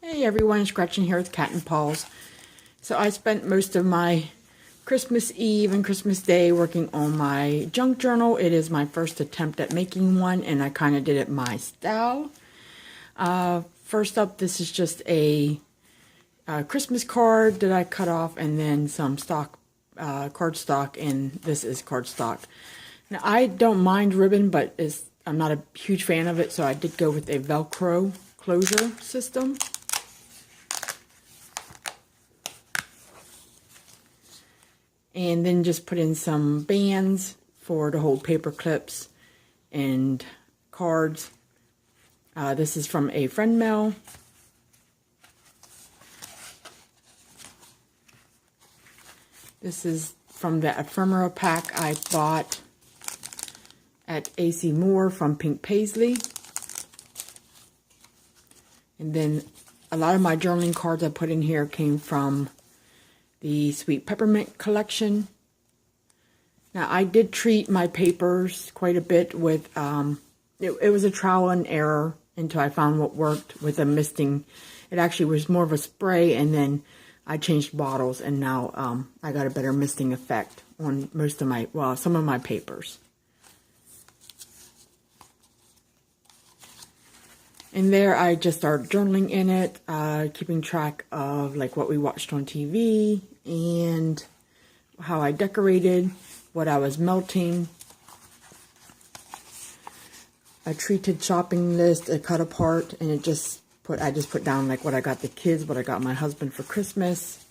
Hey everyone, it's Gretchen here with Catnpaws. So I spent most of my Christmas Eve and Christmas Day working on my junk journal. It is my first attempt at making one, and I kind of did it my style. First up, this is just a Christmas card that I cut off, and then some stock cardstock, and this is cardstock. Now I don't mind ribbon, but I'm not a huge fan of it, so I did go with a Velcro closure system. And then just put in some bands to hold paper clips and cards. This is from a friend mail. This is from the ephemera pack I bought at AC Moore from Pink Paisley. And then a lot of my journaling cards I put in here came from the Sweet Peppermint collection. Now I did treat my papers quite a bit with, it was a trial and error until I found what worked with a misting. It actually was more of a spray, and then I changed bottles, and now I got a better misting effect on most of my, well, some of my papers. And there I just started journaling in it, keeping track of like what we watched on TV and how I decorated, what I was melting, a treated shopping list, a cut apart, and I just put down like what I got the kids, what I got my husband for Christmas.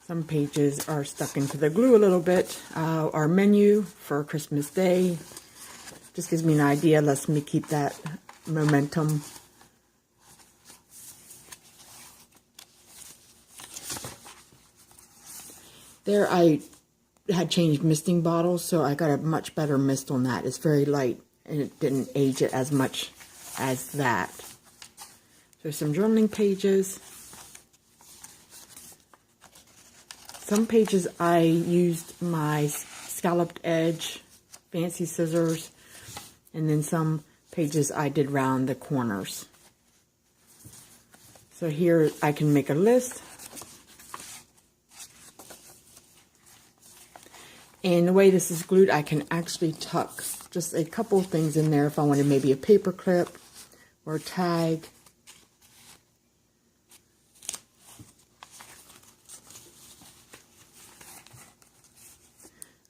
Some pages are stuck into the glue a little bit. Our menu for Christmas Day just gives me an idea, lets me keep that momentum. There I had changed misting bottles, so I got a much better mist on that. It's very light, and it didn't age it as much as that. So some journaling pages. Some pages I used my scalloped edge fancy scissors, and then some pages I did round the corners. So here I can make a list. And the way this is glued, I can actually tuck just a couple things in there if I wanted maybe a paper clip or a tag.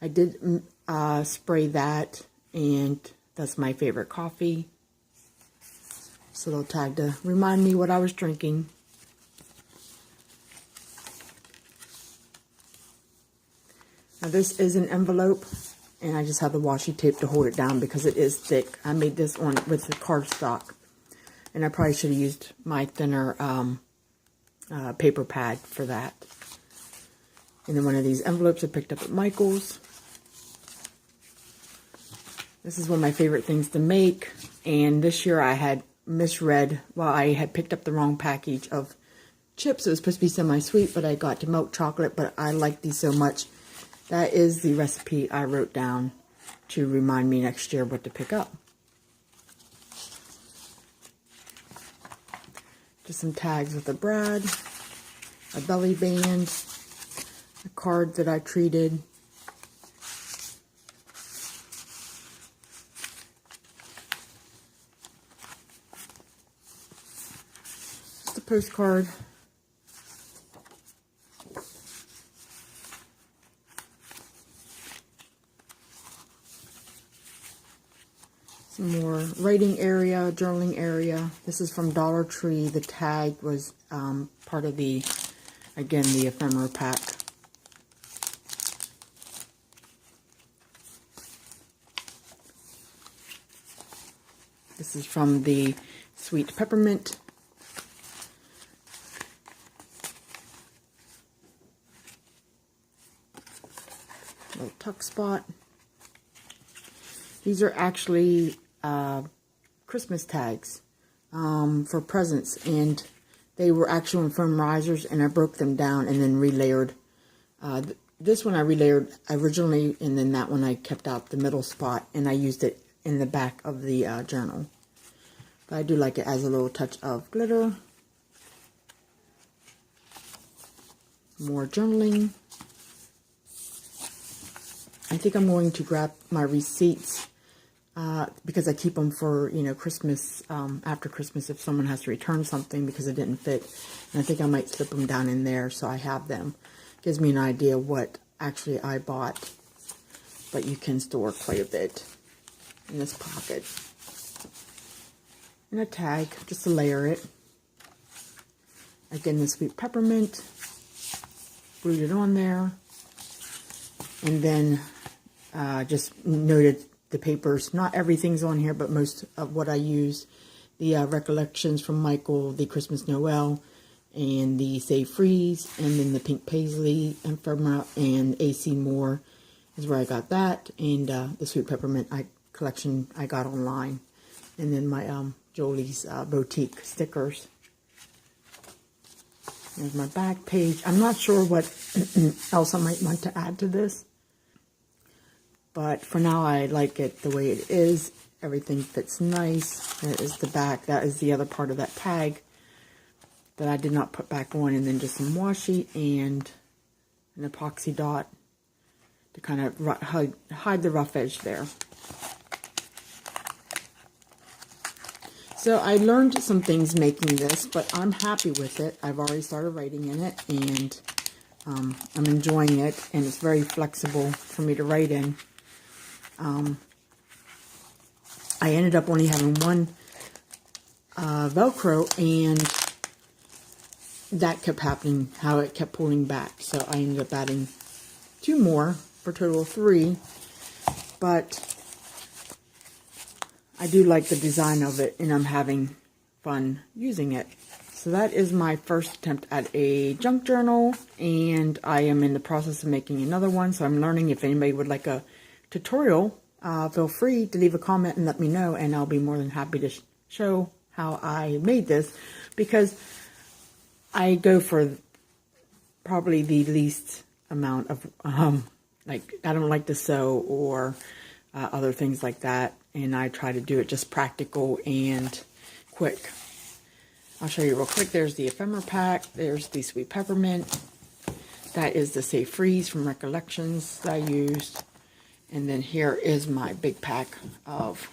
I did spray that, and that's my favorite coffee. So little tag to remind me what I was drinking. Now this is an envelope, and I just have the washi tape to hold it down because it is thick. I made this one with the cardstock, and I probably should have used my thinner paper pad for that. And then one of these envelopes I picked up at Michael's. This is one of my favorite things to make, and this year I had misread, well, I had picked up the wrong package of chips. It was supposed to be semi-sweet, but I got to milk chocolate, but I like these so much. That is the recipe I wrote down to remind me next year what to pick up. Just some tags with a brad, a belly band, a card that I treated. Just a postcard. Some more writing area, journaling area. This is from Dollar Tree. The tag was part of the, again, the ephemera pack. This is from the Sweet Peppermint. Little tuck spot. These are actually Christmas tags for presents, and they were actual foam risers, and I broke them down and then relayered This one I relayered originally, and then that one I kept out the middle spot, and I used it in the back of the journal. But I do like it as a little touch of glitter. More journaling. I think I'm going to grab my receipts because I keep them for, you know, Christmas, after Christmas if someone has to return something because it didn't fit. And I think I might slip them down in there so I have them. Gives me an idea what actually I bought. But you can store quite a bit in this pocket. And a tag just to layer it. Again, the sweet peppermint. Glued it on there. And then just noted the papers. Not everything's on here, but most of what I use. The recollections from Michael, the Christmas Noel, and the Save Freeze, and then the Pink Paisley ephemera and AC Moore is where I got that. And the Sweet Peppermint collection I got online. And then my Jolie's Boutique stickers. There's my back page. I'm not sure what else I might want to add to this. But for now, I like it the way it is. Everything fits nice. That is the back. That is the other part of that tag that I did not put back on. And then just some washi and an epoxy dot to kind of hide the rough edge there. So I learned some things making this, but I'm happy with it. I've already started writing in it, and I'm enjoying it, and it's very flexible for me to write in. I ended up only having one Velcro, and that kept happening, how it kept pulling back. So I ended up adding 2 more for a total of 3, but I do like the design of it, and I'm having fun using it. So that is my first attempt at a junk journal, and I am in the process of making another one, so I'm learning. If anybody would like a tutorial, feel free to leave a comment and let me know, and I'll be more than happy to show how I made this, because I go for probably the least amount of, like, I don't like to sew or other things like that. And I try to do it just practical and quick. I'll show you real quick. There's the ephemera pack. There's the Sweet Peppermint. That is the Save Freeze from Recollections that I used. And then here is my big pack of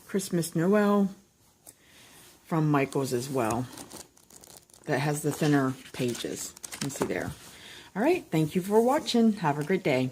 Christmas Noel from Michael's as well. That has the thinner pages. You can see there. All right. Thank you for watching. Have a great day.